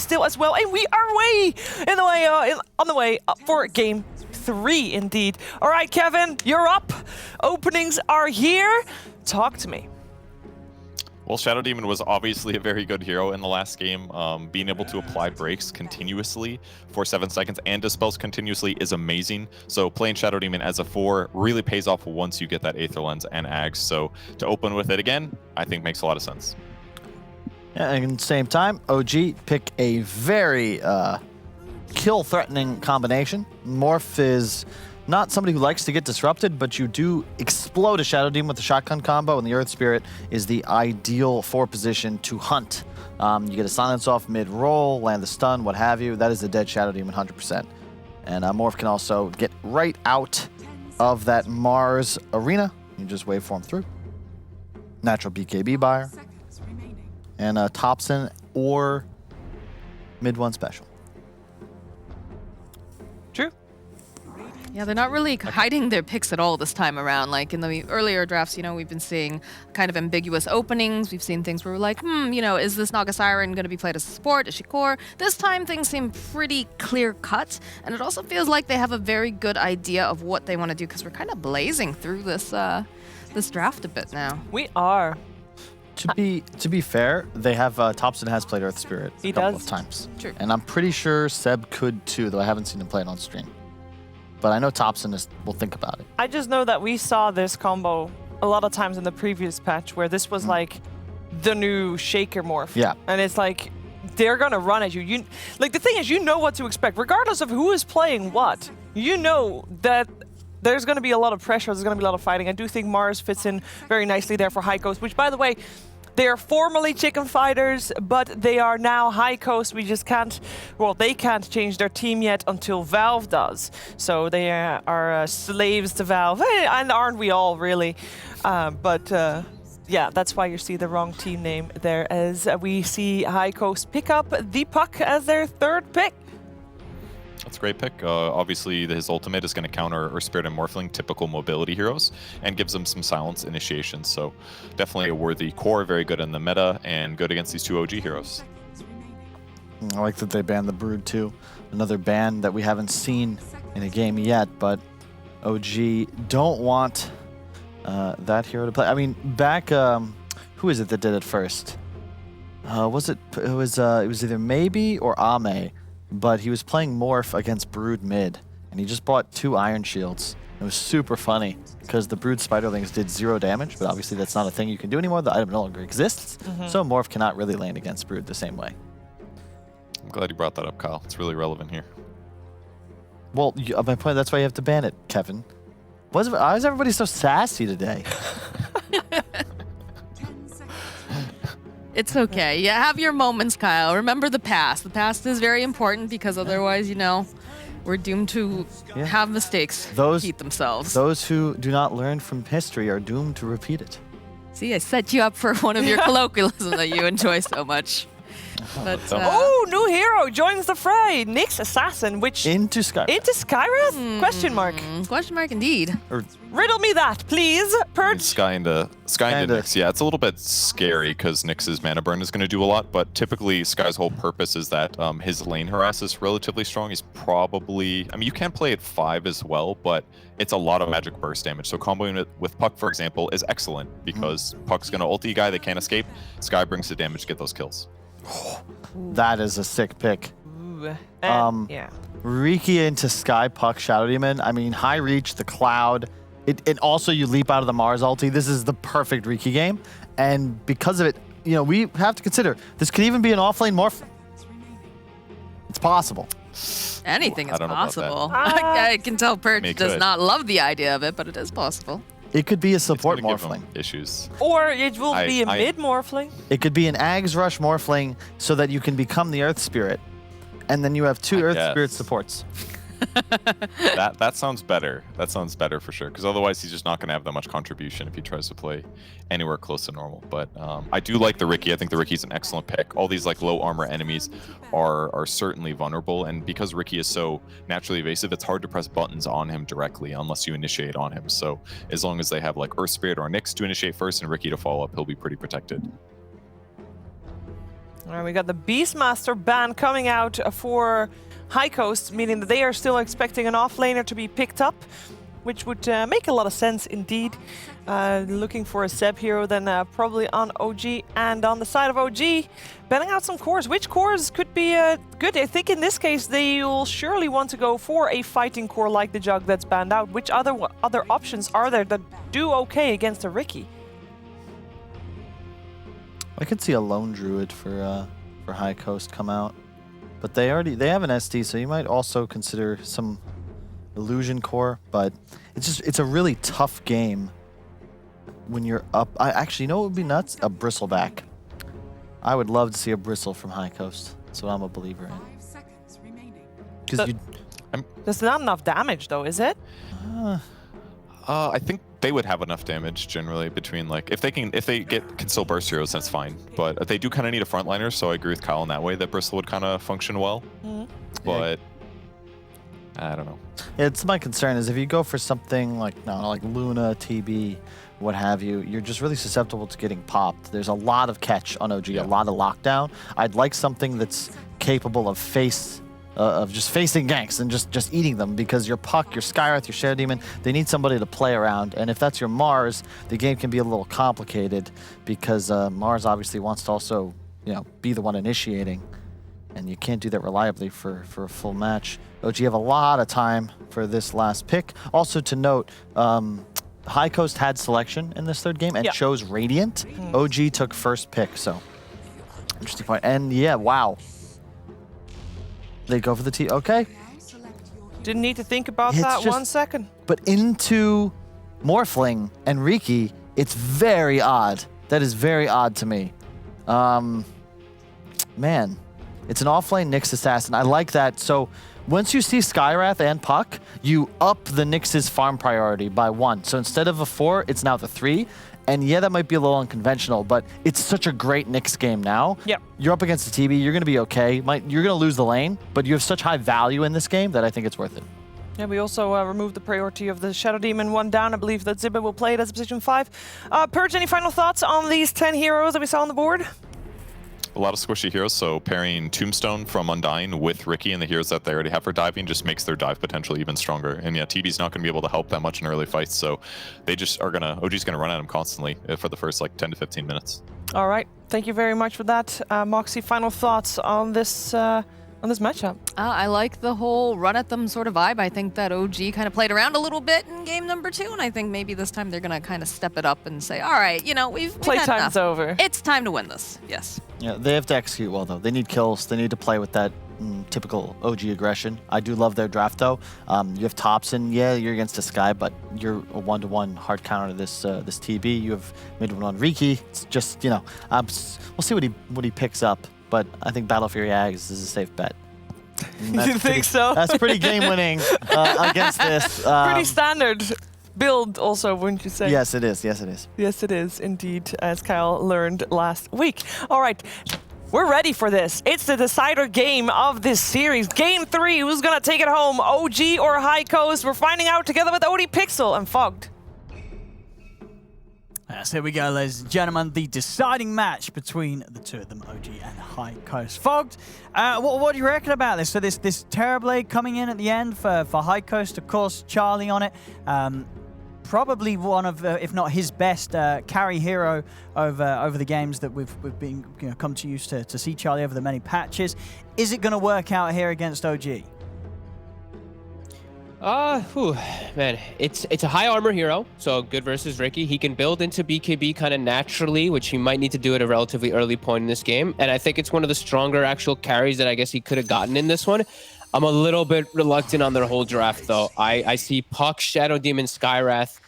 still as well. And we are way in the way, on the way up for game 3 indeed. All right, Kevin, you're up. Openings are here. Talk to me. Well, Shadow Demon was obviously a very good hero in the last game. Being able to apply breaks continuously for 7 seconds and dispels continuously is amazing. So playing Shadow Demon as a 4 really pays off once you get that Aether Lens and Ags. So to open with it again, I think makes a lot of sense. Yeah, and at the same time, OG pick a very kill-threatening combination. Morph is not somebody who likes to get disrupted, but you do explode a Shadow Demon with the shotgun combo, and the Earth Spirit is the ideal 4 position to hunt. You get a silence off mid-roll, land the stun, what have you. That is a dead Shadow Demon 100%. And Morph can also get right out of that Mars arena. You just waveform through. Natural BKB buyer. And Thompson or mid-1 special. True. Yeah, they're not really hiding their picks at all this time around. Like in the earlier drafts, you know, we've been seeing kind of ambiguous openings. We've seen things where we're like, you know, is this Naga Siren going to be played as a support? Is she core? This time things seem pretty clear-cut, and it also feels like they have a very good idea of what they want to do because we're kind of blazing through this this draft a bit now. We are. To be fair, they have Thompson has played Earth Spirit a couple of times. True. And I'm pretty sure Seb could too, though I haven't seen him play it on stream. But I know Thompson will think about it. I just know that we saw this combo a lot of times in the previous patch where this was like the new Shaker morph. Yeah. And it's like, they're going to run at you. Like, the thing is, you know what to expect. Regardless of who is playing what, you know that there's going to be a lot of pressure. There's going to be a lot of fighting. I do think Mars fits in very nicely there for High Coast, which, by the way, they are formerly Chicken Fighters, but they are now High Coast. We just can't, well, they can't change their team yet until Valve does. So they are slaves to Valve, and aren't we all really? Yeah, that's why you see the wrong team name there, as we see High Coast pick up the Puck as their 3rd pick. That's a great pick. Obviously, his ultimate is going to counter Earth Spirit and Morphling, typical mobility heroes, and gives them some silence initiation. So definitely a worthy core, very good in the meta, and good against these 2 OG heroes. I like that they banned the Brood too. Another ban that we haven't seen in a game yet, but OG don't want that hero to play. I mean, back, who is it that did it first? It was either Maybe or Ame. But he was playing Morph against Brood mid, and he just bought 2 Iron Shields. It was super funny, because the Brood Spiderlings did 0 damage, but obviously that's not a thing you can do anymore. The item no longer exists, so Morph cannot really land against Brood the same way. I'm glad you brought that up, Kyle. It's really relevant here. Well, my point, that's why you have to ban it, Kevin. Why is everybody so sassy today? It's okay. Yeah, have your moments, Kyle. Remember the past. The past is very important because otherwise, you know, we're doomed to have mistakes repeat themselves. Those who do not learn from history are doomed to repeat it. See, I set you up for one of your colloquialisms that you enjoy so much. But, oh, new hero joins the fray. Nyx Assassin, which... Into Skywrath. Into Skywrath? Question mark. Question mark indeed. Riddle me that, please. Purge. Sky into Nyx. Yeah, it's a little bit scary because Nyx's mana burn is going to do a lot, but typically Sky's whole purpose is that his lane harass is relatively strong. He's probably... I mean, you can play at 5 as well, but it's a lot of magic burst damage. So comboing it with Puck, for example, is excellent because Puck's going to ulti a guy, they can't escape. Sky brings the damage to get those kills. That is a sick pick. Ooh. Yeah. Riki into Sky Puck Shadow Demon. I mean, high reach, the cloud. And also you leap out of the Mars ulti. This is the perfect Riki game. And because of it, you know, we have to consider this could even be an offlane morph. It's possible. Anything is possible. I can tell Purge does not love the idea of it, but it is possible. It could be a support morphling. Issues. Or it will be a mid morphling. It could be an Ags Rush morphling so that you can become the Earth Spirit. And then you have 2 Earth Spirit supports. That sounds better. That sounds better for sure. Because otherwise he's just not going to have that much contribution if he tries to play anywhere close to normal. But I do like the Riki. I think the Riki's an excellent pick. All these like low armor enemies are certainly vulnerable. And because Riki is so naturally evasive, it's hard to press buttons on him directly unless you initiate on him. So as long as they have like Earth Spirit or Nyx to initiate first and Riki to follow up, he'll be pretty protected. All right, we got the Beastmaster ban coming out for High Coast, meaning that they are still expecting an offlaner to be picked up, which would make a lot of sense indeed. Looking for a Seb hero, then probably on OG. And on the side of OG, banning out some cores. Which cores could be good? I think in this case, they will surely want to go for a fighting core like the Jug that's banned out. Which other options are there that do okay against a Riki? I could see a Lone Druid for High Coast come out. But they have an SD, so you might also consider some Illusion core, but it's a really tough game when you're up. Actually, you know what would be nuts? A Bristleback. I would love to see a Bristle from High Coast. That's what I'm a believer in. 5 seconds remaining. Because There's not enough damage though, is it? I think they would have enough damage generally between like if they can still burst heroes, that's fine. But they do kind of need a frontliner, so I agree with Kyle in that way that Bristle would kind of function well. But I don't know. It's my concern is if you go for something like Luna, TB, what have you, you're just really susceptible to getting popped. There's a lot of catch on OG, a lot of lockdown. I'd like something that's capable of just facing ganks and just eating them, because your Puck, your Skywrath, your Shadow Demon, they need somebody to play around. And if that's your Mars, the game can be a little complicated because Mars obviously wants to also, be the one initiating. And you can't do that reliably for a full match. OG have a lot of time for this last pick. Also to note, High Coast had selection in this third game and chose Radiant. OG took first pick, so interesting point. And yeah, wow. They go for the T. Okay. Didn't need to think about that 1 second. But into Morphling and Riki, it's very odd. That is very odd to me. Man. It's an offlane Nyx Assassin. I like that. So once you see Skywrath and Puck, you up the Nyx's farm priority by 1. So instead of a 4, it's now the 3. And yeah, that might be a little unconventional, but it's such a great Nyx game now. Yep. You're up against the TB. You're going to be okay. You're going to lose the lane, but you have such high value in this game that I think it's worth it. Yeah, we also removed the priority of the Shadow Demon 1 down. I believe that Zibba will play it as a position 5. Purge, any final thoughts on these 10 heroes that we saw on the board? A lot of squishy heroes, so pairing Tombstone from Undying with Riki and the heroes that they already have for diving just makes their dive potential even stronger. And yeah, TB's not going to be able to help that much in early fights, so they just are OG's going to run at him constantly for the first like 10 to 15 minutes. All right, thank you very much for that. Moxie, final thoughts on this matchup? I like the whole run at them sort of vibe. I think that OG kind of played around a little bit in game number 2, and I think maybe this time they're going to kind of step it up and say, all right, we've had Playtime's enough. over. It's time to win this. Yes. Yeah, they have to execute well, though. They need kills. They need to play with that typical OG aggression. I do love their draft, though. You have Thompson. Yeah, you're against a Sky, but you're a 1-to-1 hard counter to this TB. You have mid-1 on Riki. It's just, we'll see what he picks up, but I think Battle Fury Ags is a safe bet. You think so? That's pretty game-winning against this. Pretty standard build also, wouldn't you say? Yes, it is. Yes, it is. Yes, it is, indeed, as Kyle learned last week. All right, we're ready for this. It's the decider game of this series. Game 3, who's going to take it home, OG or High Coast? We're finding out together with Odie Pixel and Fogged. Yes, here we go, ladies and gentlemen. The deciding match between the two of them, OG and High Coast. Fogged, what do you reckon about this? So this Terrorblade coming in at the end for High Coast, of course, Charlie on it. Probably one of, if not his best carry hero over the games that we've been come to used to see Charlie over the many patches. Is it going to work out here against OG? Man, it's a high armor hero, so good versus Riki. He can build into BKB kind of naturally, which he might need to do at a relatively early point in this game. And I think it's one of the stronger actual carries that I guess he could have gotten in this one. I'm a little bit reluctant on their whole draft, though. I see Puck, Shadow Demon, Skywrath.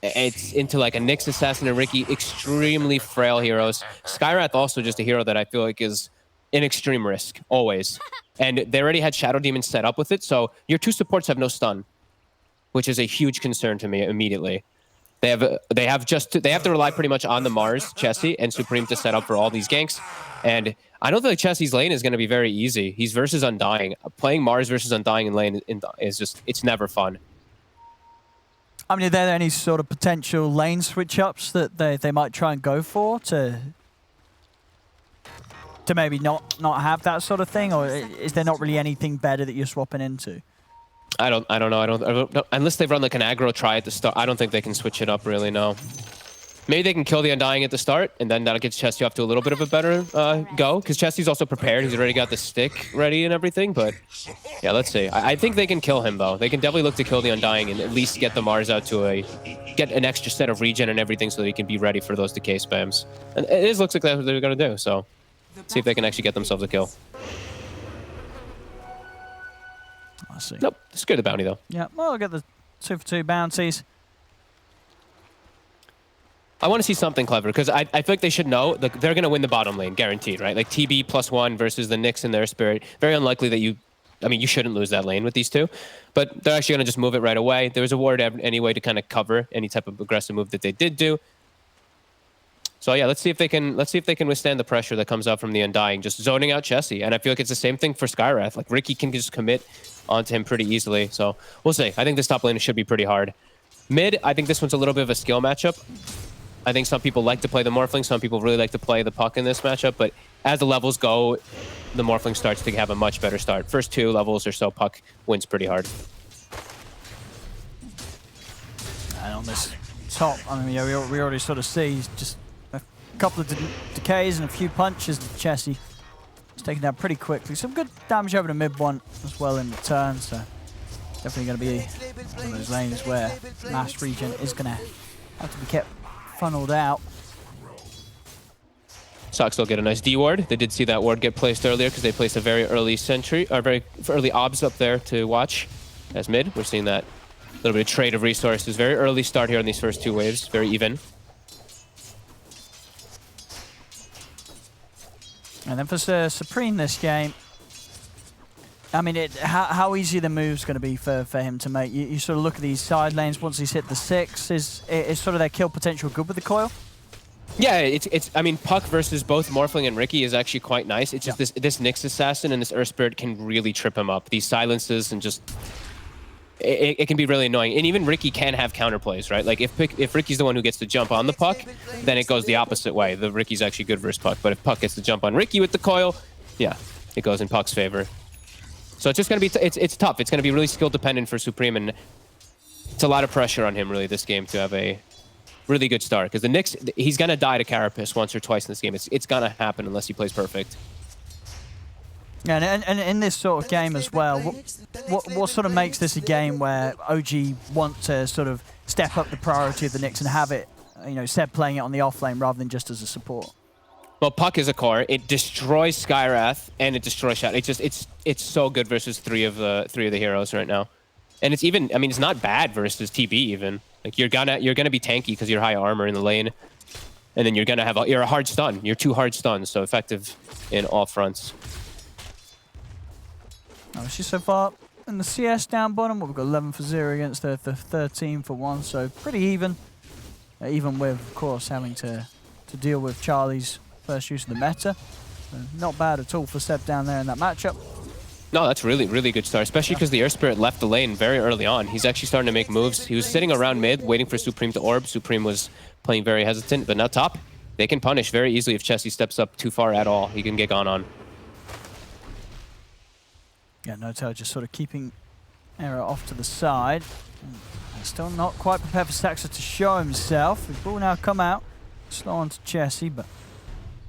It's into like a Nyx Assassin and Riki, extremely frail heroes. Skywrath also just a hero that I feel like is an extreme risk, always. And they already had Shadow Demon set up with it, so your 2 supports have no stun, which is a huge concern to me immediately. They have to rely pretty much on the Mars, Chessie, and Supreme to set up for all these ganks. And I don't think Chessie's lane is going to be very easy. He's versus Undying. Playing Mars versus Undying in lane is just, it's never fun. I mean, are there any sort of potential lane switch-ups that they might try and go for to... to maybe not have that sort of thing, or is there not really anything better that you're swapping into? I don't know. I don't know. Unless they run like an aggro try at the start, I don't think they can switch it up really, no. Maybe they can kill the Undying at the start, and then that'll get Chesty off to a little bit of a better go, because Chesty's also prepared. He's already got the stick ready and everything, but yeah, let's see. I think they can kill him, though. They can definitely look to kill the Undying and at least get the Mars out to get an extra set of regen and everything so that he can be ready for those decay spams. And it looks like that's what they're going to do, so see if they can actually get themselves a kill. I see. Nope, secure the bounty, though. Yeah, well, I'll get the 2 for 2 bounties. I want to see something clever, because I feel like they should know that they're going to win the bottom lane, guaranteed, right? Like TB +1 versus the Nyx in their spirit. Very unlikely that you shouldn't lose that lane with these two, but they're actually going to just move it right away. There was a ward anyway to kind of cover any type of aggressive move that they did do. So yeah, let's see if they can withstand the pressure that comes out from the Undying, just zoning out Chessie. And I feel like it's the same thing for Skywrath. Like Ricky can just commit onto him pretty easily. So we'll see. I think this top lane should be pretty hard. Mid, I think this one's a little bit of a skill matchup. I think some people like to play the Morphling, some people really like to play the Puck in this matchup, but as the levels go, the Morphling starts to have a much better start. First 2 levels or so, Puck wins pretty hard. And on this top, I mean, yeah, we already sort of see just a couple of decays and a few punches to Chessie. It's taken down pretty quickly. Some good damage over the mid one as well in return, so definitely going to be one of those lanes where mass regen is going to have to be kept funneled out. Sox will get a nice D ward. They did see that ward get placed earlier because they placed a very early sentry, or very early obs up there to watch. As mid, we're seeing that little bit of trade of resources. Very early start here on these first 2 waves. Very even. And then for Supreme this game, I mean, how easy the move's going to be for him to make. You sort of look at these side lanes once he's hit the 6. Is sort of their kill potential good with the coil? Yeah, it's. I mean, Puck versus both Morphling and Ricky is actually quite nice. It's just this Nyx assassin and this Earth Spirit can really trip him up. These silences and just it can be really annoying. And even Ricky can have counterplays, right? Like if Ricky's the one who gets to jump on the Puck, then it goes the opposite way. The Ricky's actually good versus Puck. But if Puck gets to jump on Ricky with the coil, yeah, it goes in Puck's favor. So it's just going to be, it's tough. It's going to be really skill dependent for Supreme, and it's a lot of pressure on him really this game to have a really good start. Because the Nyx, he's going to die to Carapace once or twice in this game. It's going to happen unless he plays perfect. Yeah, and in this sort of game as well, what sort of makes this a game where OG want to sort of step up the priority of the Nyx and have it, you know, Seb playing it on the off lane rather than just as a support? Well, Puck is a core. It destroys Skywrath and it destroys Shot. It's so good versus three of the heroes right now, and it's even. I mean, it's not bad versus TB even. Like you're gonna be tanky because you're high armor in the lane, and then you're a hard stun. You're 2 hard stuns, so effective in all fronts. Obviously, so far in the CS down bottom, we've got 11 for 0 against the 13 for 1, so pretty even. Even with, of course, having to deal with Charlie's first use of the meta. So not bad at all for Seb down there in that matchup. No, that's really, really good start, especially because the Earth Spirit left the lane very early on. He's actually starting to make moves. He was sitting around mid, waiting for Supreme to orb. Supreme was playing very hesitant, but now top, they can punish very easily if Chessie steps up too far at all. He can get gone on. Yeah, Notel just sort of keeping Era off to the side. Still not quite prepared for Saxa to show himself. His ball now come out. Slow on to Chessie, but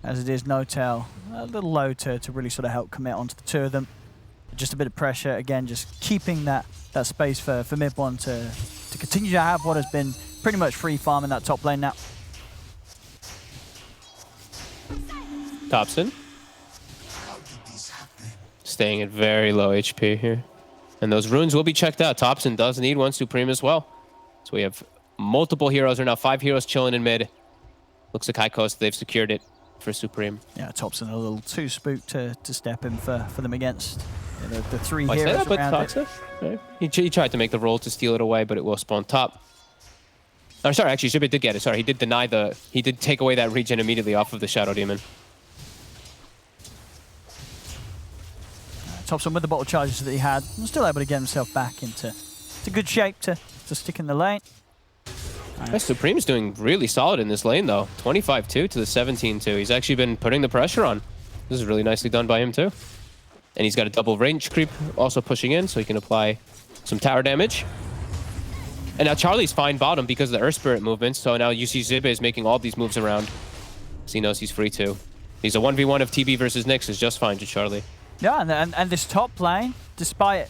as it is, Notel a little low to really sort of help commit onto the 2 of them. Just a bit of pressure, again, just keeping that space for mid one to continue to have what has been pretty much free farm in that top lane now. Thompson. Staying at very low HP here. And those runes will be checked out. Thompson does need one, Supreme as well. So we have multiple heroes, or now 5 heroes chilling in mid. Looks like High Coast, they've secured it for Supreme. Yeah, Thompson a little too spooked to step in for them against the 3 I say heroes that, but around it. Toxic, right? He tried to make the roll to steal it away, but it will spawn top. Oh, sorry, actually, Shibit did get it. Sorry, he did take away that regen immediately off of the Shadow Demon. Thompson with the bottle charges that he had, was still able to get himself back into good shape to stick in the lane. Supreme's doing really solid in this lane, though. 25-2 to the 17-2. He's actually been putting the pressure on. This is really nicely done by him too. And he's got a double range creep also pushing in, so he can apply some tower damage. And now Charlie's fine bottom because of the Earth Spirit movement, so now you see Zibe is making all these moves around. So he knows he's free too. He's a 1v1 of TB versus Nyx is just fine to Charlie. Yeah, and this top lane, despite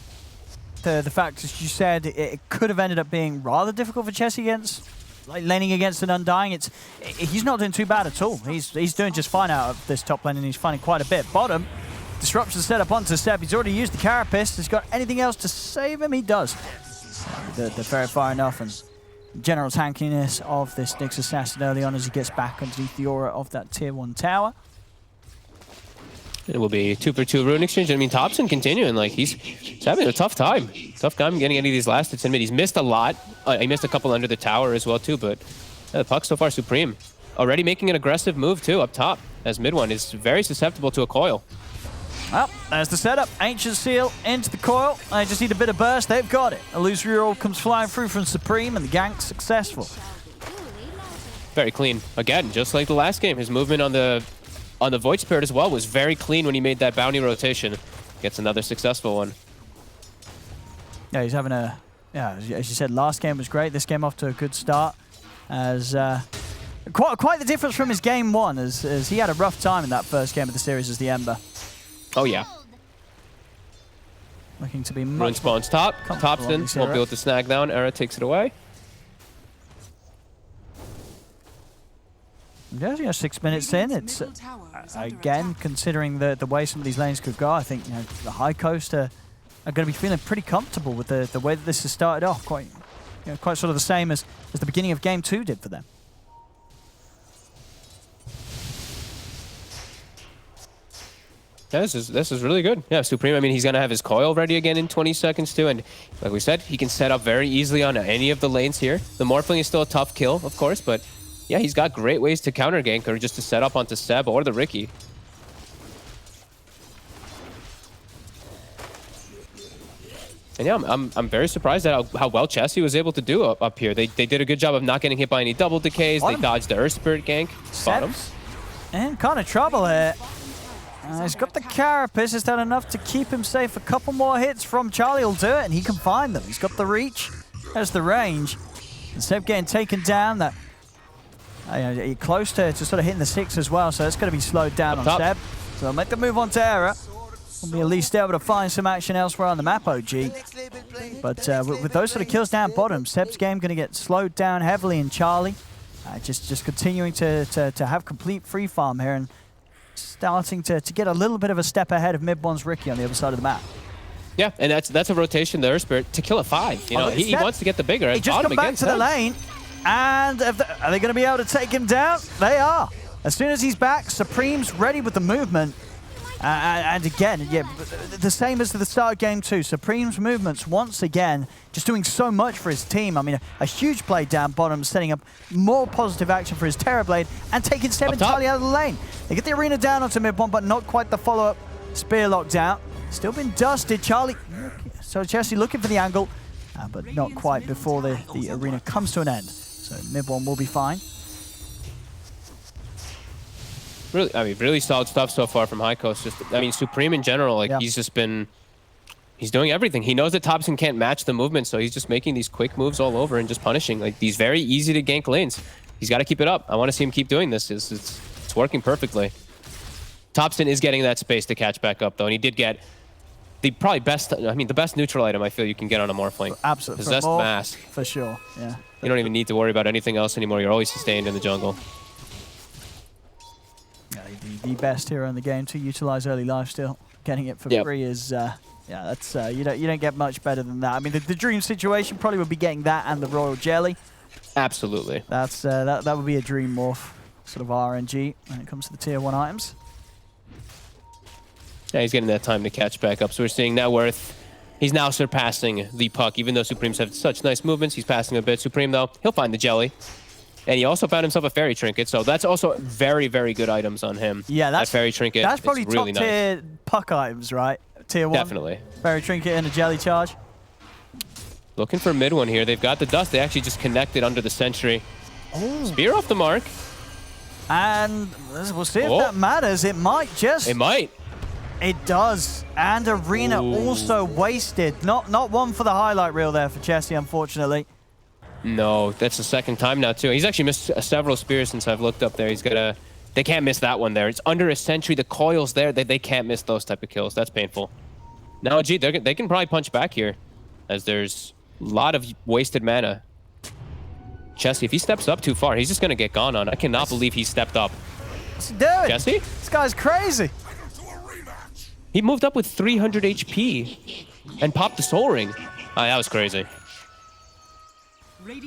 the fact, as you said, it could have ended up being rather difficult for Chessie against, like laning against an Undying. He's not doing too bad at all. He's doing just fine out of this top lane, and he's finding quite a bit. Bottom, disruption set up onto Seb. He's already used the Carapace. Has got anything else to save him? He does. They're very far enough, and general tankiness of this Nyx assassin early on as he gets back underneath the aura of that tier 1 tower. It will be 2-for-2 rune exchange. I mean, Thompson continuing, like he's having a tough time. Tough time getting any of these last hits in mid. He's missed a lot. He missed a couple under the tower as well too, but the puck so far Supreme. Already making an aggressive move too up top, as mid one is very susceptible to a coil. Well, there's the setup. Ancient Seal into the coil. They just need a bit of burst. They've got it. Illusory Roll comes flying through from Supreme, and the gank successful. Very clean. Again, just like the last game, his movement on the Void Spirit as well was very clean when he made that bounty rotation. Gets another successful one. Yeah, he's having a... Yeah, as you said, last game was great. This game off to a good start. As quite the difference from his game 1, as he had a rough time in that first game of the series as the Ember. Oh, yeah. Looking to be Rune much spawns top. Thompson won't be able to snag down. Era takes it away. Yeah, 6 minutes in. It's again, considering the way some of these lanes could go, I think the High Coast are going to be feeling pretty comfortable with the way that this has started off. Quite sort of the same as the beginning of game 2 did for them. Yeah, this is really good. Yeah, Supreme, I mean, he's going to have his coil ready again in 20 seconds too. And like we said, he can set up very easily on any of the lanes here. The Morphling is still a tough kill, of course, but yeah, he's got great ways to counter gank or just to set up onto Seb or the Ricky. And yeah, I'm very surprised at how well Chessie was able to do up here. They did a good job of not getting hit by any double decays. They dodged the Earth Spirit gank. Bottom. And kind of trouble here. He's got the Carapace. Is that enough to keep him safe? A couple more hits from Charlie will do it, and he can find them. He's got the reach. There's the range. And Seb getting taken down. That close to sort of hitting the 6 as well, so it's going to be slowed down on Seb. So they'll make the move on to Era. We'll be at least able to find some action elsewhere on the map, OG. But with those sort of kills down bottom, Seb's game going to get slowed down heavily in Charlie. Just continuing to have complete free farm here and starting to get a little bit of a step ahead of mid one's Ricky on the other side of the map. Yeah, and that's a rotation, the Earth Spirit, to kill a 5. You know, he wants to get the bigger. He just come back to the lane, and are they going to be able to take him down? They are. As soon as he's back, Supreme's ready with the movement. And again, yeah, the same as the start of game 2. Supreme's movements, once again, just doing so much for his team. I mean, a huge play down bottom, setting up more positive action for his Terrorblade, and taking Seb entirely out of the lane. They get the arena down onto mid one, but not quite the follow-up spear locked out. Still been dusted. Charlie, so Chessie looking for the angle, but not quite before the arena comes to an end. So mid one will be fine. Really, I mean, really solid stuff so far from High Coast. Supreme in general, like he's doing everything. He knows that Thompson can't match the movement, so he's just making these quick moves all over and just punishing like these very easy to gank lanes. He's got to keep it up. I want to see him keep doing this. It's working perfectly. Thompson is getting that space to catch back up though, and he did get the probably best. I mean, the best neutral item I feel you can get on a Morphling. Absolutely, Possessed Mask for sure. Yeah, you don't even need to worry about anything else anymore. You're always sustained in the jungle. The best hero in the game to utilize early lifesteal. Getting it for free is that's you don't get much better than that. I mean, the dream situation probably would be getting that and the Royal Jelly. Absolutely. That's that would be a dream morph sort of RNG when it comes to the tier 1 items. Yeah, he's getting that time to catch back up. So we're seeing net worth. He's now surpassing the puck, even though Supremes have such nice movements. He's passing a bit. Supreme though, he'll find the Jelly. And he also found himself a Fairy Trinket, so that's also very, very good items on him. Yeah, that Fairy Trinket. That's probably really top tier puck items, right? Tier 1. Definitely. Fairy Trinket and a Jelly Charge. Looking for mid one here. They've got the dust. They actually just connected under the Sentry. Spear off the mark. And we'll see if Oh. that matters. It might just. It might. It does. And Arena also wasted. Not one for the highlight reel there for Chessie, unfortunately. No, that's the second time now too. He's actually missed several spears since I've looked up there. He's got they can't miss that one there. It's under a sentry. The coil's there. They can't miss those type of kills. That's painful. Now, gee, they can probably punch back here, as there's a lot of wasted mana. Chessie, if he steps up too far, he's just gonna get gone on. I cannot believe he stepped up. What's he doing? Chessie? This guy's crazy. He moved up with 300 HP and popped the soul ring. Oh, that was crazy.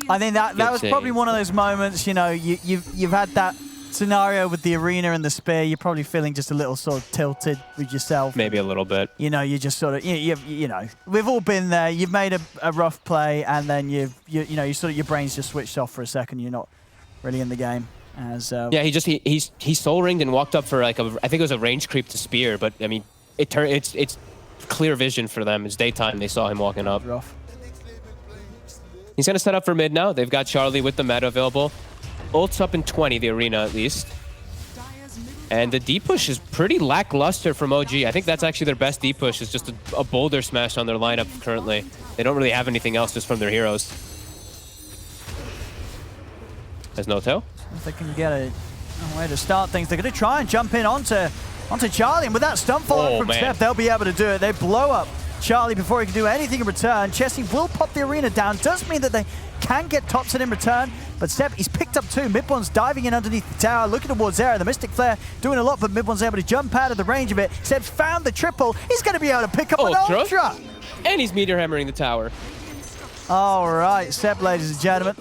I think that was probably save. one of those moments, you know, you've had that scenario with the arena and the spear. You're probably feeling just a little sort of tilted with yourself. Maybe a little bit. You know, you just sort of, you know, we've all been there. You've made a rough play, and then you sort of, your brain's just switched off for a second. You're not really in the game. As Yeah, he soul ringed and walked up for like I think it was a range creep to spear, but I mean, it's clear vision for them. It's daytime. They saw him walking up. rough. He's gonna set up for mid now. They've got Charlie with the meta available. Ult's up in 20, the arena at least. And the D push is pretty lackluster from OG. I think that's actually their best D push. Is just a boulder smash on their lineup currently. They don't really have anything else just from their heroes. There's no tail. If they can get a way to start things, they're going to try and jump in onto Charlie. And with that stun follow from man. Steph, they'll be able to do it. They blow up Charlie before he can do anything in return. Chessie will pop the arena down. Does mean that they can get Topson in return. But Steph, he's picked up two. Midbon's diving in underneath the tower, looking towards Zera. The Mystic Flare doing a lot, but Midbon's able to jump out of the range of it. Steph's found the triple. He's going to be able to pick up an Ultra. And he's meteor hammering the tower. All right, Steph, ladies and gentlemen.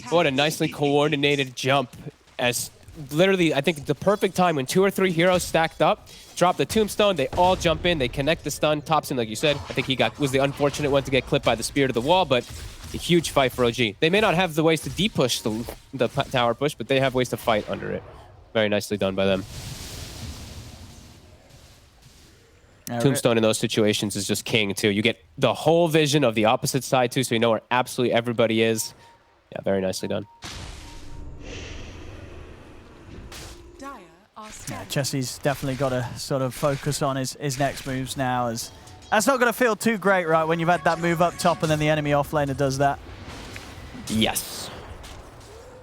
What a nicely coordinated jump. As literally, I think the perfect time when 2 or 3 heroes stacked up, drop the tombstone, they all jump in, they connect the stun. Topson, like you said, I think he was the unfortunate one to get clipped by the spear to the wall, but a huge fight for OG. They may not have the ways to de-push the tower push, but they have ways to fight under it. Very nicely done by them. Tombstone in those situations is just king, too. You get the whole vision of the opposite side, too, so you know where absolutely everybody is. Yeah, very nicely done. Yeah, Chessie's definitely got to sort of focus on his next moves now, as that's not going to feel too great, right, when you've had that move up top and then the enemy offlaner does that. Yes.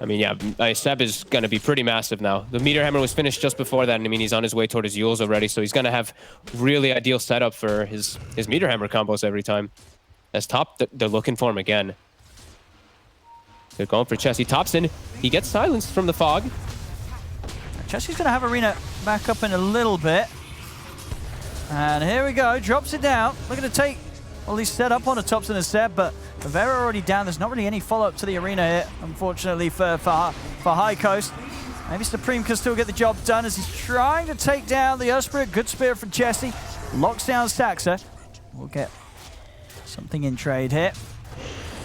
I mean, yeah, Seb is going to be pretty massive now. The meteor hammer was finished just before that, and I mean, he's on his way toward his Yules already, so he's going to have really ideal setup for his meteor hammer combos every time. As top, they're looking for him again. They're going for Chessie. Topson, he gets silenced from the fog. Chessie's going to have Arena back up in a little bit. And here we go, drops it down. Looking to take, well, he's set up on a Topson and Seb, but Vera already down. There's not really any follow-up to the arena here, unfortunately, for High Coast. Maybe Supreme can still get the job done as he's trying to take down the Uspirit. Good spear from Chessie. Locks down Saxa. We'll get something in trade here.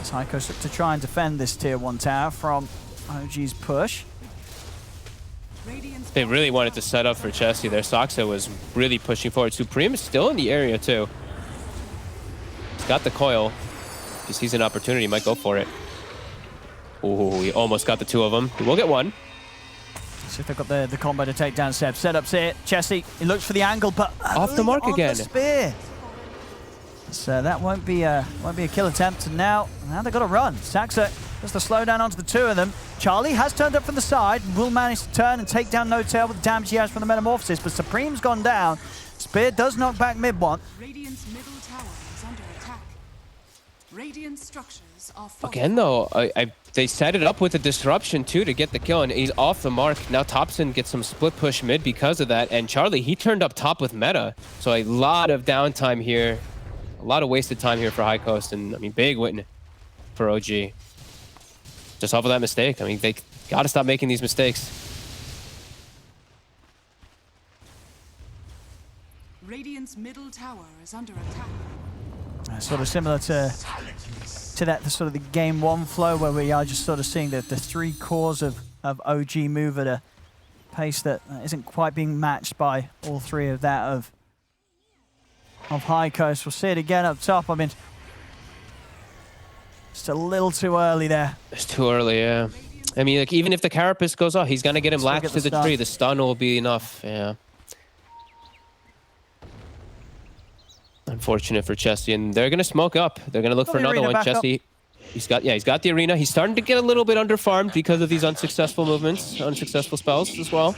As High Coast look to try and defend this tier 1 tower from OG's push. They really wanted to set up for Chessie there. Saxa was really pushing forward. Supreme is still in the area, too. He's got the coil. If he sees an opportunity, he might go for it. Ooh, he almost got the 2 of them. He will get 1. See if they've got the combo to take down Seb. Setups here. Chessie, he looks for the angle, but off the mark again. The spear. So that won't be a kill attempt. And now they've got to run. Saxa does the slowdown onto the 2 of them. Charlie has turned up from the side, will manage to turn and take down No Tail with the damage he has from the Metamorphosis, but Supreme's gone down. Spear does knock back mid-one. Radiant's middle tower is under attack. Radiant structures are Again, though, they set it up with a disruption, too, to get the kill, and he's off the mark. Now Topson gets some split push mid because of that, and Charlie, he turned up top with meta. So a lot of downtime here, a lot of wasted time here for High Coast, and, I mean, big win for OG. Just off of that mistake. I mean, they got to stop making these mistakes. Radiant's middle tower is under attack. Sort of similar to that, the sort of the game 1 flow where we are just sort of seeing the 3 cores of OG move at a pace that isn't quite being matched by all 3 of that of High Coast. We'll see it again up top. I mean, just a little too early there. It's too early, yeah. I mean, like, even if the Carapace goes off, he's going to get him Still latched get to the the stun. tree. The stun will be enough. Yeah. Unfortunate for Chesty, and they're going to smoke up. They're going to look for the another arena one. back up. Chesty, he's got the arena. He's starting to get a little bit underfarmed because of these unsuccessful movements, unsuccessful spells as well.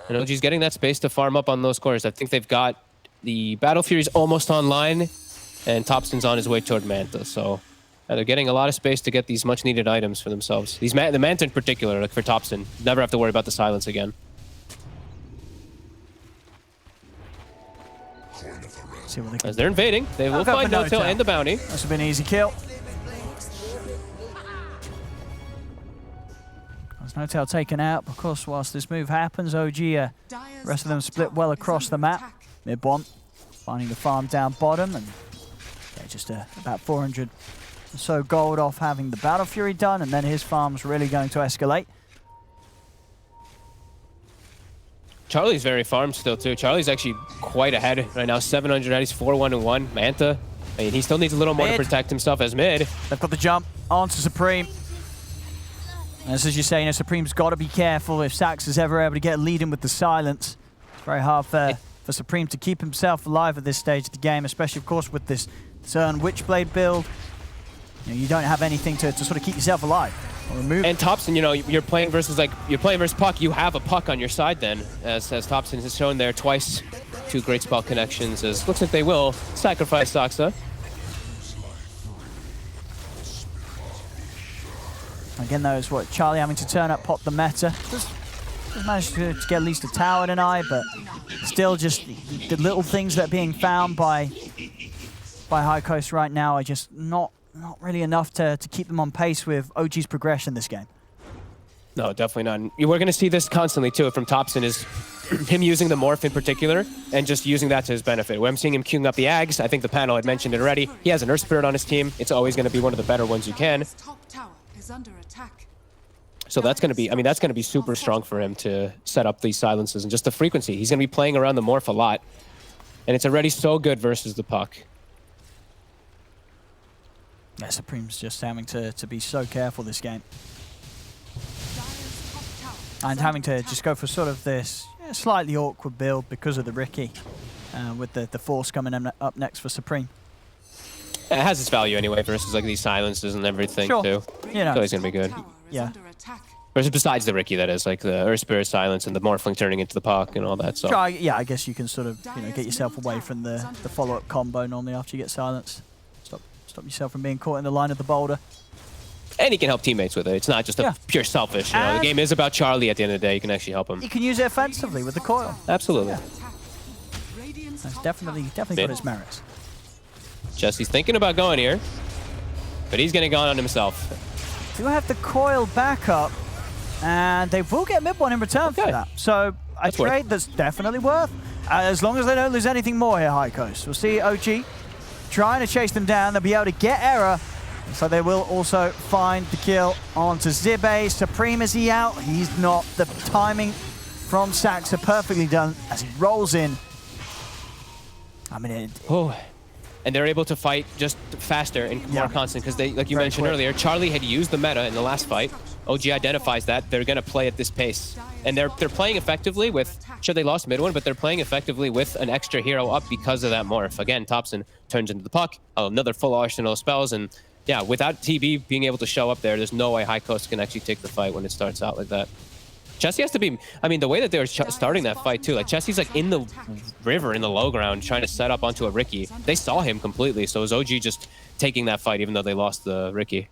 And OG's getting that space to farm up on those cores. I think they've got the Battle Furies almost online, and Topson's on his way toward Manta. So they're getting a lot of space to get these much-needed items for themselves. The Manta in particular, like for Topson, never have to worry about the silence again. See what they can As they're invading, they will go find for No Tail No-Tail. and the bounty. That's been an easy kill. There's No Tail taken out. Of course, whilst this move happens, OG, the rest of them split well across the map. Mid one, finding the farm down bottom, and yeah, just about 400 or so gold off having the Battle Fury done, and then his farm's really going to escalate. Charlie's very farmed still too. Charlie's actually quite ahead right now. 700, he's 4-1-1. Manta, I mean, he still needs a little more to Mid. protect himself as mid. They've got the jump onto Supreme. And as you say, Supreme's got to be careful if Sax is ever able to get a lead in with the silence. It's very hard for Supreme to keep himself alive at this stage of the game, especially, of course, with this certain Witchblade build. You don't have anything to sort of keep yourself alive. And Topson, you're playing versus Puck. You have a Puck on your side then, as Topson has shown there twice. 2 great spell connections. As looks like they will sacrifice Saksa. Again, though, it's what Charlie having to turn up, pop the meta. Just managed to get at least a tower tonight, but still just the little things that are being found by High Coast right now are just not really enough to keep them on pace with OG's progression this game. No, definitely not. And we're going to see this constantly too from Topson, is him using the Morph in particular and just using that to his benefit. When I'm seeing him queuing up the Ags, I think the panel had mentioned it already. He has an Earth Spirit on his team. It's always going to be one of the better ones you can. Top tower is under attack. So that's going to be super strong for him to set up these silences and just the frequency. He's going to be playing around the Morph a lot. And it's already so good versus the Puck. Yeah, Supreme's just having to be so careful this game. And having to just go for sort of this slightly awkward build because of the Ricky, with the Force coming up next for Supreme. It has its value anyway versus like these silences and everything Sure. too. You know, So he's going to be good. Yeah. Versus besides the Ricky, that is, like the Earth Spirit silence and the Morphling turning into the Puck and all that. So Yeah, I guess you can sort of get yourself away from the follow-up combo normally after you get silenced. Stop yourself from being caught in the line of the boulder. And he can help teammates with it. It's not just a pure selfish. The And- game is about Charlie at the end of the day. You can actually help him. You can use it offensively with the coil. Absolutely. That's definitely got its merits. Jesse's thinking about going here, but he's getting gone on himself. Do have the coil backup, and they will get mid one in return for that. So a trade that's definitely worth, as long as they don't lose anything more here, High Coast. We'll see OG trying to chase them down. They'll be able to get error. So they will also find the kill onto Zibe. Supreme, is he out? He's not. The timing from Sax are perfectly done as he rolls in. I mean, And they're able to fight just faster and more constant because they, like you Very mentioned quick. earlier, Charlie had used the meta in the last fight. OG identifies that. They're going to play at this pace. And they're playing effectively with, sure they lost mid one, but they're playing effectively with an extra hero up because of that morph. Again, Topson turns into the Puck, another full arsenal of spells, and yeah, without TB being able to show up there, there's no way High Coast can actually take the fight when it starts out like that. Chessie has to be, I mean, the way that they were starting that fight too, like Chessie's like in the river, in the low ground, trying to set up onto a Ricky. They saw him completely, so it was OG just taking that fight even though they lost the Ricky.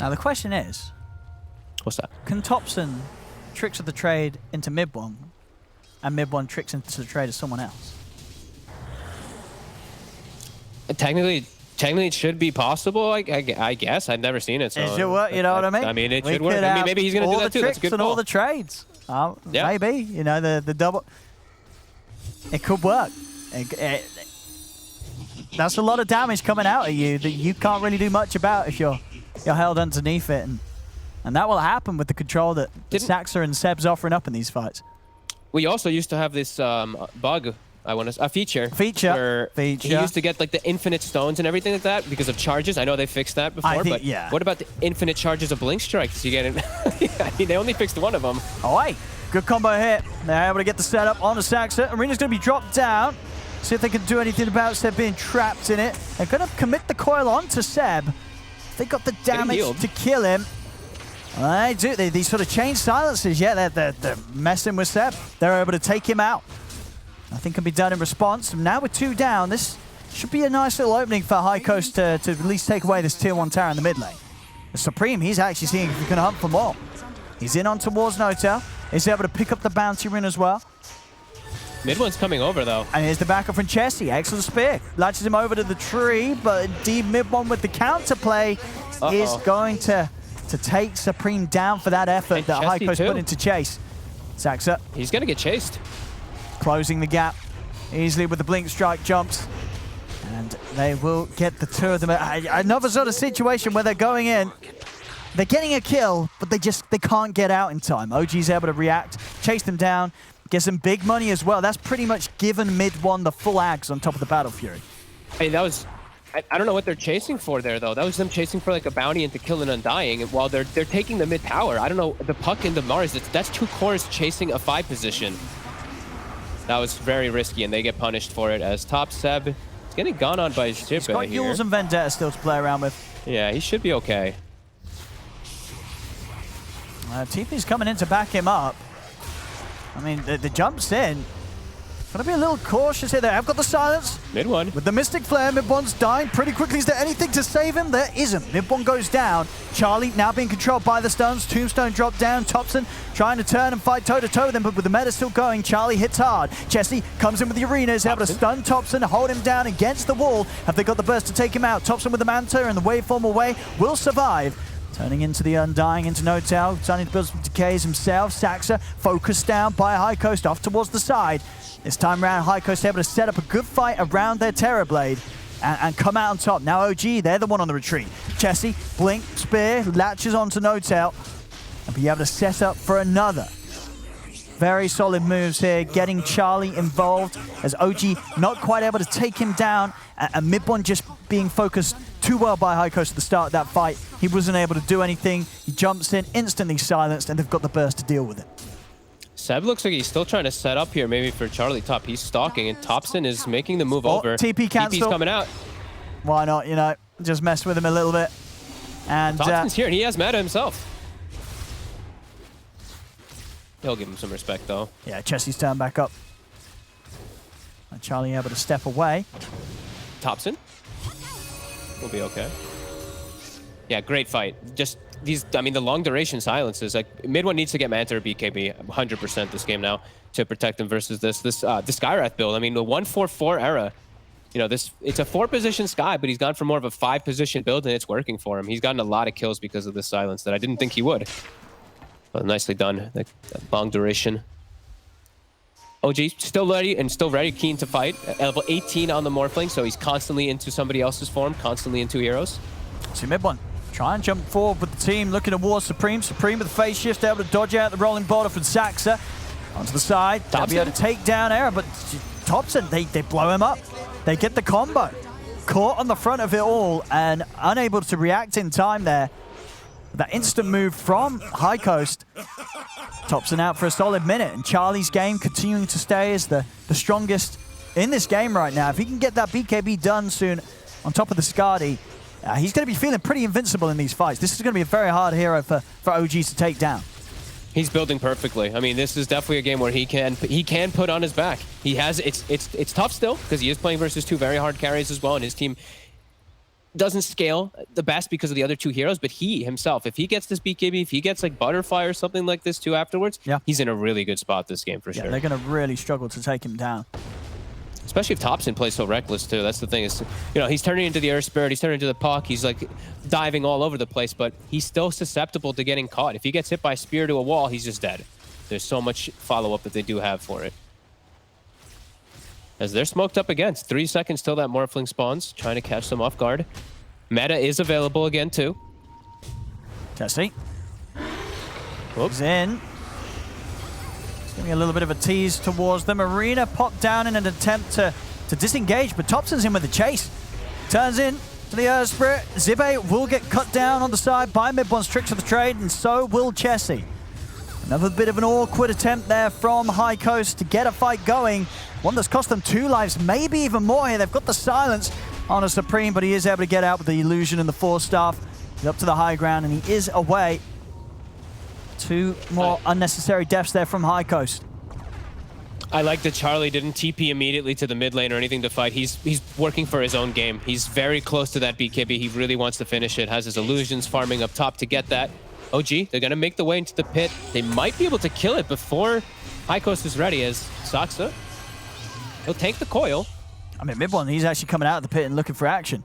now the question is, What's that? can Topson tricks of the trade into mid one, and mid one tricks into the trade of someone else? Technically it should be possible, I guess. I've never seen it, so... It should work, you know what I mean? I mean, it We should work. could I mean, have maybe he's going to do all that the too. That's a tricks good and call. all the trades. Yeah. Maybe, the double. It could work. That's a lot of damage coming out of you that you can't really do much about if you're held underneath it, and that will happen with the control that Saxa and Seb's offering up in these fights. We also used to have this bug I want to a feature. Feature. Where he used to get like the infinite stones and everything like that because of charges. I know they fixed that before, but what about the infinite charges of blink strikes? You get it. I mean, they only fixed one of them. Oh, hey, good combo hit. They're able to get the setup on the Saxa. Arena's going to be dropped down. See if they can do anything about Seb being trapped in it. They're going to commit the coil on to Seb. They got the damage to kill him. They do. These sort of chain silences. Yeah, they're messing with Seb. They're able to take him out. Nothing can be done in response. Now with 2 down, this should be a nice little opening for High Coast to at least take away this tier 1 tower in the mid lane. The Supreme, he's actually seeing if he can hunt for more. He's in on towards Notel. He's able to pick up the bounty rune as well. Mid one's coming over though. And here's the backup from Chessie. Excellent spear. Latches him over to the tree, but indeed mid one with the counterplay is going to take Supreme down for that effort that High Coast put into chase. Saxa. He's going to get chased. Closing the gap easily with the blink strike jumps. And they will get the 2 of them. Another sort of situation where they're going in. They're getting a kill, but they can't get out in time. OG's able to react, chase them down, get some big money as well. That's pretty much given mid one the full axe on top of the Battle Fury. Hey, that was... I don't know what they're chasing for there, though. That was them chasing for like a bounty and to kill an Undying, and while they're taking the mid tower. I don't know, the puck into Mars, that's 2 cores chasing a 5 position. That was very risky, and they get punished for it as top Seb is getting gone on by Shiba here. He's got Yules and Vendetta still to play around with. Yeah, he should be okay. TP's coming in to back him up. I mean, the jump's in. Gotta be a little cautious here. They have got the silence. Mid one. With the Mystic Flare, Mid one's dying pretty quickly. Is there anything to save him? There isn't. Mid one goes down. Charlie now being controlled by the stuns. Tombstone dropped down. Thompson trying to turn and fight toe-to-toe with him, but with the meta still going, Charlie hits hard. Chessie comes in with the arena, is able to stun Thompson, hold him down against the wall. Have they got the burst to take him out? Thompson with the Manta and the waveform away will survive. Turning into the Undying, into Notel, starting to build some decays himself. Saxa focused down by High Coast off towards the side. This time around, High Coast able to set up a good fight around their Terrorblade and come out on top. Now OG, they're the one on the retreat. Chessie, blink, spear, latches onto Notel, and be able to set up for another. Very solid moves here, getting Charlie involved as OG not quite able to take him down, and Midbon just being focused too well by High Coast at the start of that fight. He wasn't able to do anything. He jumps in, instantly silenced, and they've got the burst to deal with it. Seb looks like he's still trying to set up here, maybe for Charlie top. He's stalking, and Thompson is making the move over. TP cancel. TP's coming out. Why not, you know, just mess with him a little bit. And Thompson's here, and he has meta himself. He'll give him some respect, though. Yeah, Chessie's turned back up. And Charlie able to step away. Thompson will be okay. Yeah, great fight. Just these, I mean, the long duration silences. Like, mid one needs to get Manta or BKB 100% this game now to protect him versus this Skywrath build. I mean, the 1-4-4 era. You know, it's a 4-position Sky, but he's gone for more of a 5-position build, and it's working for him. He's gotten a lot of kills because of this silence that I didn't think he would. But nicely done, that long duration. OG still ready, keen to fight. At level 18 on the Morphling, so he's constantly into somebody else's form, constantly into heroes. See mid one. Try and jump forward with the team, looking towards Supreme. Supreme with the phase shift, able to dodge out the rolling border from Saxa. Onto the side, they'll be able to take down Era, but Thompson, they blow him up. They get the combo. Caught on the front of it all and unable to react in time there. That instant move from High Coast. Thompson out for a solid minute, and Charlie's game continuing to stay as the strongest in this game right now. If he can get that BKB done soon on top of the Skadi, he's going to be feeling pretty invincible in these fights. This is going to be a very hard hero for OGs to take down. He's building perfectly. I mean, this is definitely a game where he can put on his back. He has it's tough still because he is playing versus 2 very hard carries as well, and his team doesn't scale the best because of the other 2 heroes, but he himself, if he gets this BKB, if he gets like Butterfly or something like this too afterwards, he's in a really good spot this game for sure. They're going to really struggle to take him down. Especially if Thompson plays so reckless too. That's the thing is, you know, he's turning into the Air Spirit, he's turning into the Puck, he's like diving all over the place, but he's still susceptible to getting caught. If he gets hit by a spear to a wall, he's just dead. There's so much follow-up that they do have for it. As they're smoked up again. 3 seconds till that Morphling spawns, trying to catch them off guard. Meta is available again too. Tessie. He's in. Giving a little bit of a tease towards them. Arena popped down in an attempt to disengage, but Thompson's in with the chase. Turns in to the Earth Spirit. Zibe will get cut down on the side by Midbon's Tricks of the Trade, and so will Chessie. Another bit of an awkward attempt there from High Coast to get a fight going. One that's cost them 2 lives, maybe even more here. They've got the silence on a Supreme, but he is able to get out with the illusion and the Force Staff. He's up to the high ground, and he is away. 2 more unnecessary deaths there from High Coast. I like that Charlie didn't TP immediately to the mid lane or anything to fight. He's working for his own game. He's very close to that BKB. He really wants to finish it. Has his illusions farming up top to get that. OG, they're going to make the way into the pit. They might be able to kill it before High Coast is ready, as Saksa, he'll take the coil. I mean, Midbon, he's actually coming out of the pit and looking for action.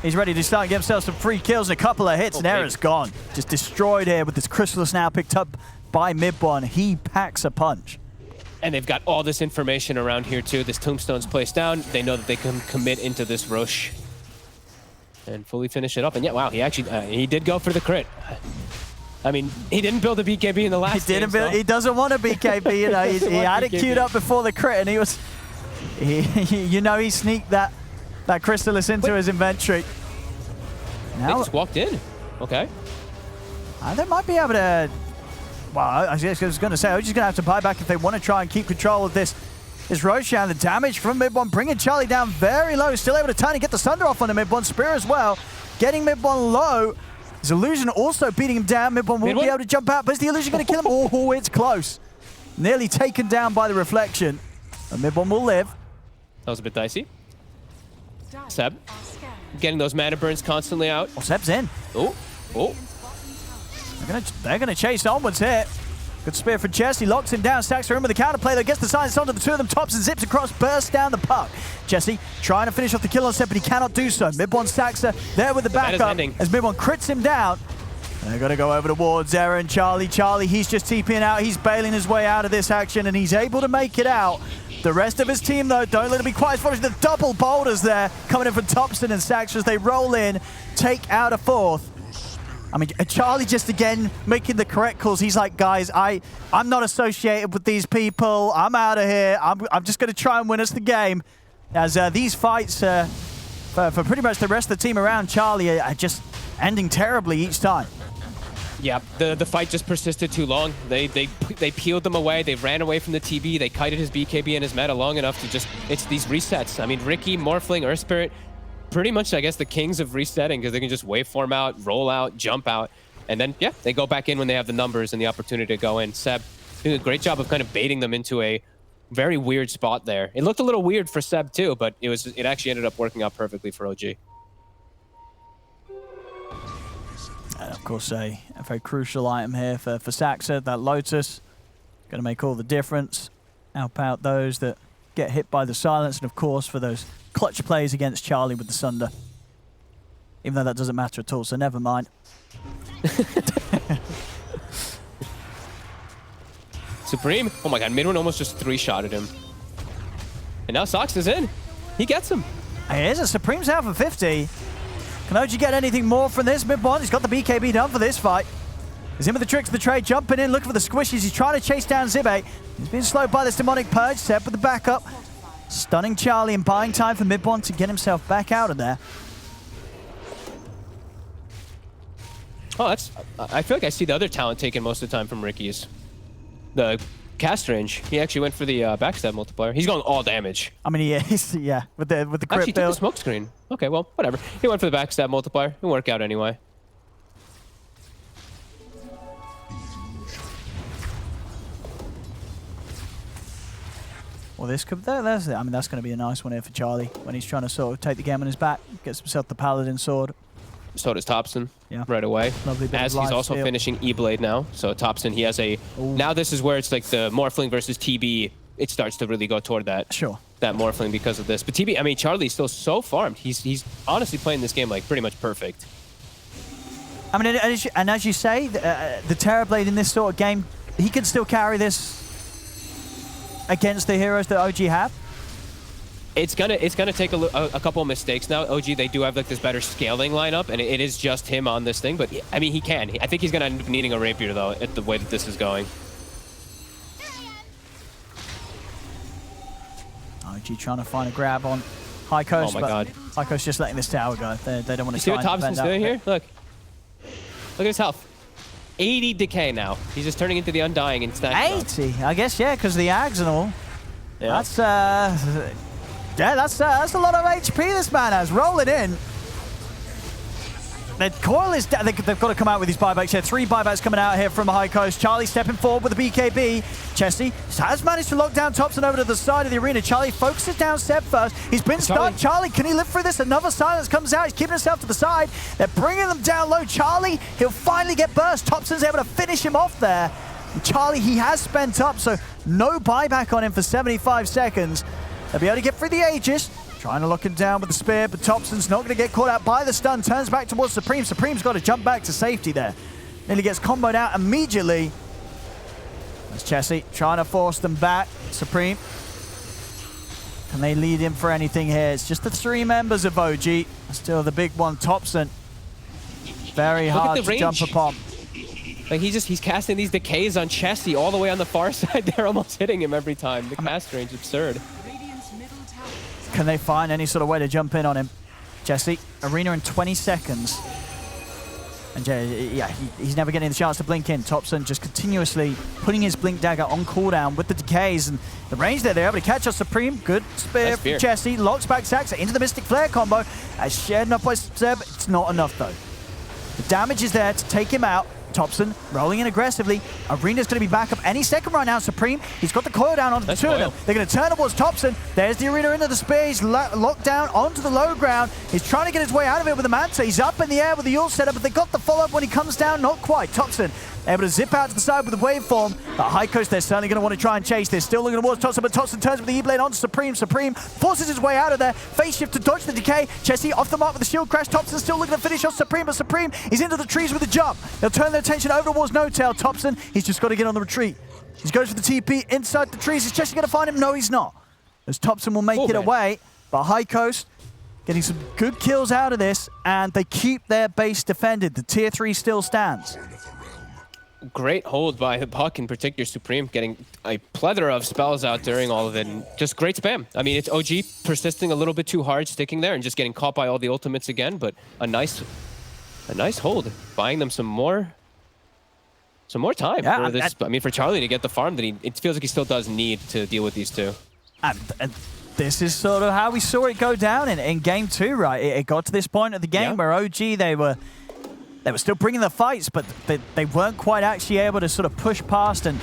He's ready to start and get himself some free kills and a couple of hits, and Era's gone. Just destroyed here with this Chrysalis now picked up by Midbon. He packs a punch. And they've got all this information around here too. This tombstone's placed down. They know that they can commit into this rush and fully finish it up. And yeah, wow, he actually he did go for the crit. I mean, he didn't build a BKB in the last He didn't build. He doesn't want a BKB. You know, he had it queued up before the crit, and he was, you know, he sneaked that Chrysalis into his inventory. They Now, just walked in. Okay. they might be able to. Well, I was going to say, I'm just going to have to buy back if they want to try and keep control of this Roshan. The damage from Midbon bringing Charlie down very low. Still able to turn and get the Sunder off on the Midbon Spear as well. Getting Midbon low. His illusion also beating him down. Midbon will be able to jump out, but is the illusion going to kill him? Oh, it's close. Nearly taken down by the reflection. And Midbon will live. That was a bit dicey. Seb, getting those mana burns constantly out. Oh, Seb's in. Oh, oh. They're gonna chase onwards here. Good spear for Chessie, locks him down, stacks her in with the counterplay though, gets the silence onto the 2 of them, tops and zips across, bursts down the puck. Chessie trying to finish off the kill on Seb, but he cannot do so. Midbon stacks her there with the backup as Midbon crits him down. They're gonna go over towards Aaron, Charlie. Charlie, he's just TPing out, he's bailing his way out of this action, and he's able to make it out. The rest of his team, though, don't let it be quiet. Following the double boulders there, coming in from Thompson and Saxer as they roll in, take out a 4th. I mean, Charlie just again making the correct calls. He's like, guys, I'm not associated with these people. I'm out of here. I'm just going to try and win us the game. As these fights for pretty much the rest of the team around Charlie are just ending terribly each time. Yeah, the fight just persisted too long. They peeled them away. They ran away from the TB. They kited his BKB and his meta long enough to just, it's these resets. I mean, Ricky, Morphling, Earth Spirit, pretty much, I guess, the kings of resetting because they can just waveform out, roll out, jump out, and then, yeah, they go back in when they have the numbers and the opportunity to go in. Seb doing a great job of kind of baiting them into a very weird spot there. It looked a little weird for Seb too, but it actually ended up working out perfectly for OG. And of course, a very crucial item here for Saxer, that Lotus. Going to make all the difference. Help out those that get hit by the silence, and of course for those clutch plays against Charlie with the Sunder. Even though that doesn't matter at all, so never mind. Supreme, oh my god, Midwin almost just 3-shotted him. And now Sox is in. He gets him. Here's a Supreme's out for 50. Can OG get anything more from this? Midbon, he's got the BKB done for this fight. He's in with the tricks of the trade, jumping in, looking for the squishies. He's trying to chase down Zibe. He's being slowed by this demonic purge. Seb with the backup. Stunning Charlie and buying time for Midbon to get himself back out of there. Oh, I feel like I see the other talent taken most of the time from Ricky's. The cast range. He actually went for the backstab multiplier. He's going all damage. I mean, yeah, with the crit actually, he took build. the smoke screen. Okay, well, whatever. He went for the backstab multiplier. It'll work out anyway. Well, this could, I mean, that's going to be a nice one here for Charlie when he's trying to sort of take the game on his back, gets himself the Paladin sword. So does Thompson Yeah. right away. Lovely bit As of he's life also steal. finishing E-Blade now. So Thompson, he has a... Ooh. Now this is where it's like the Morphling versus TB. It starts to really go toward that. Sure. That Morphling because of this. But TB, I mean, Charlie's still so farmed. He's honestly playing this game like pretty much perfect. I mean, and as you say, the Terrorblade in this sort of game, he can still carry this against the heroes that OG have. It's gonna take a couple of mistakes now. OG, they do have like this better scaling lineup, and it is just him on this thing. But I mean, he can. I think he's gonna end up needing a rapier though, at the way that this is going. OG trying to find a grab on High Coast, Oh my but God. High Coast just letting this tower go. They don't want You to see try what and defend Thompson's out. doing here? Look. Look at his health. 80 decay now. He's just turning into the Undying in stack. 80, I guess, yeah, because the Ags and all. Yeah. That's a lot of HP this man has. Rolling in. The coil is down. They've got to come out with these buybacks here. 3 buybacks coming out here from High Coast. Charlie stepping forward with the BKB. Chesty has managed to lock down Thompson over to the side of the arena. Charlie focuses down Seb first. He's been stunned. Charlie, can he live through this? Another silence comes out. He's keeping himself to the side. They're bringing them down low. Charlie, he'll finally get burst. Thompson's able to finish him off there. And Charlie, he has spent up, so no buyback on him for 75 seconds. They'll be able to get through the Aegis. Trying to lock him down with the spear, but Thompson's not going to get caught out by the stun. Turns back towards Supreme. Supreme's got to jump back to safety there. Nearly gets comboed out immediately. That's Chessie trying to force them back. Supreme. Can they lead him for anything here? It's just the 3 members of OG. Still the big one, Thompson. Very hard to jump upon. Like he's casting these decays on Chessie all the way on the far side. They're almost hitting him every time. The cast range is absurd. Can they find any sort of way to jump in on him? Chessie, arena in 20 seconds. And yeah, he's never getting the chance to blink in. Thompson just continuously putting his blink dagger on cooldown with the decays. And the range there, they're able to catch us. Supreme, good spear from Chessie. Locks back Saxa into the Mystic Flare combo. As shared enough by Seb, it's not enough though. The damage is there to take him out. Thompson rolling in aggressively. Arena's going to be back up any second right now. Supreme, he's got the coil down onto the 2 of them. They're going to turn towards Thompson. There's the Arena into the spear. He's locked down onto the low ground. He's trying to get his way out of it with the Manta. He's up in the air with the Yule setup, but they got the follow-up when he comes down. Not quite. Thompson able to zip out to the side with the waveform. But High Coast, they're certainly going to want to try and chase this. Still looking towards Thompson, but Thompson turns with the E-Blade onto Supreme. Supreme forces his way out of there. Face shift to dodge the decay. Chessie off the mark with the shield crash. Thompson still looking to finish off Supreme, but Supreme is into the trees with the jump. They'll turn their attention over towards No Tail. Thompson, he's just got to get on the retreat. He goes for the TP inside the trees. Is Chessie going to find him? No, he's not. As Thompson will make it away. But High Coast getting some good kills out of this, and they keep their base defended. The tier 3 still stands. Great hold by the Puck, in particular Supreme, getting a plethora of spells out during all of it, and just great spam. I mean, it's OG persisting a little bit too hard, sticking there, and just getting caught by all the ultimates again, but a nice hold, buying them some more time for this. I mean, for Charlie to get the farm that it feels like he still does need to deal with these 2. And this is sort of how we saw it go down in game 2, right? It got to this point of the game where OG, they were still bringing the fights, but they weren't quite actually able to sort of push past and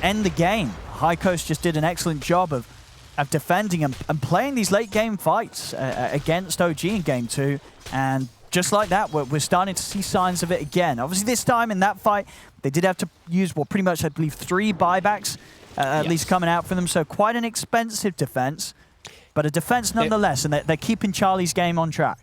end the game. High Coast just did an excellent job of defending and playing these late game fights against OG in game 2. And just like that, we're starting to see signs of it again. Obviously, this time in that fight, they did have to use, well, pretty much, I believe, 3 buybacks at least coming out for them. So quite an expensive defense, but a defense nonetheless. And they're keeping Charlie's game on track.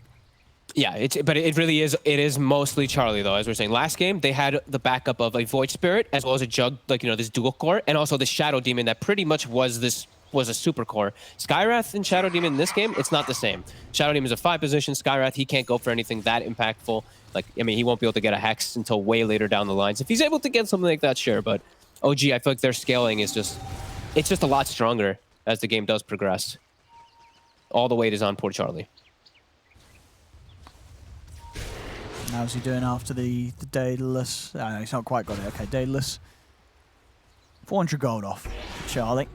Yeah, but it really is. It is mostly Charlie, though. As we're saying, last game they had the backup of a Void Spirit as well as a Jug, like this dual core, and also the Shadow Demon that pretty much was a super core. Skywrath and Shadow Demon in this game, it's not the same. Shadow Demon is a 5 position. Skywrath, he can't go for anything that impactful. Like, I mean, he won't be able to get a Hex until way later down the lines. If he's able to get something like that, sure. But OG, I feel like their scaling is just a lot stronger as the game does progress. All the weight is on poor Charlie. How's he doing after the Daedalus? No, he's not quite got it. Okay, Daedalus. 400 gold off Charlie.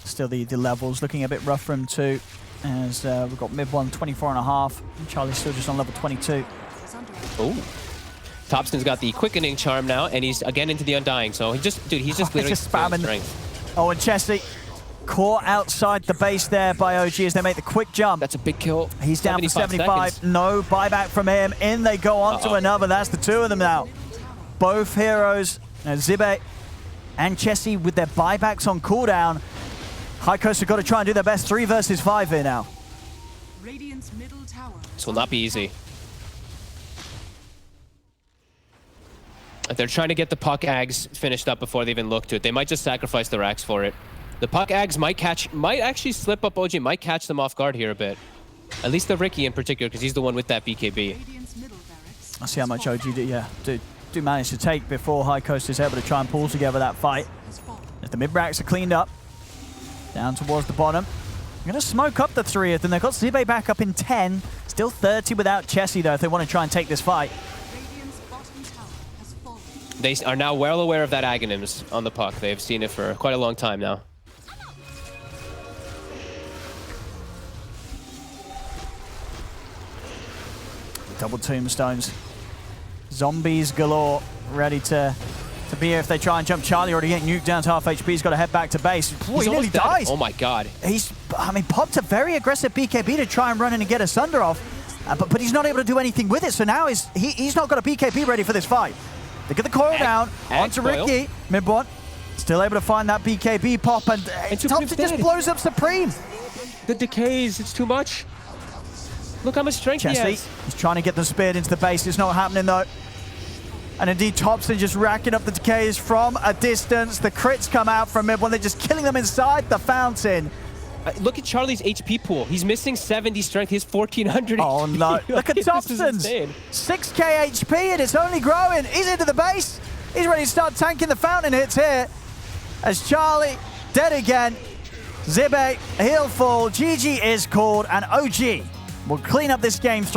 Still the levels looking a bit rough for him too, as we've got mid 1 24.5. Charlie's still just on level 22. Oh, Thompson's got the quickening charm now, and he's again into the Undying. So he's just literally spamming strength. Oh, and Chessie caught outside the base there by OG as they make the quick jump. That's a big kill. He's down for 75. Seconds. No buyback from him. In they go on to another. That's the 2 of them now. Both heroes, Zibe and Chessie, with their buybacks on cooldown. High Coast have got to try and do their best. 3 versus 5 here now. Radiant's middle tower. This will not be easy. They're trying to get the Puck Ags finished up before they even look to it. They might just sacrifice the Rax for it. The Puck Ags might actually slip up OG, might catch them off guard here a bit. At least the Ricky in particular, because he's the one with that BKB. I'll see how much OG do manage to take before High Coast is able to try and pull together that fight. If the mid-racks are cleaned up, Down towards the bottom. I'm going to smoke up the 3 of them. They've got Zibe back up in 10. Still 30 without Chessie, though, if they want to try and take this fight. Radiant's bottom tower has fallen. They are now well aware of that Aghanims on the puck. They've seen it for quite a long time now. Double tombstones. Zombies galore, ready to be here if they try and jump. Charlie already getting nuked down to half HP. He's got to head back to base. Boy, he nearly dies. Oh my god. He's, I mean, popped a very aggressive BKB to try and run in and get a Sunder off, but he's not able to do anything with it. So now he's not got a BKB ready for this fight. They get the coil down onto Ricky. Mid-1, still able to find that BKB pop, and Thompson just blows up Supreme. The decays, it's too much. Look how much strength he has. He's trying to get them speared into the base. It's not happening though. And indeed, Thompson just racking up the decays from a distance. The crits come out from mid-1. They're just killing them inside the fountain. Look at Charlie's HP pool. He's missing 70 strength. He's 1400 Oh HP. no. Look at Thompson's 6k HP and it's only growing. He's into the base. He's ready to start tanking the fountain hits here. As Charlie dead again. Zibe, he'll fall. GG is called, and OG will clean up this game.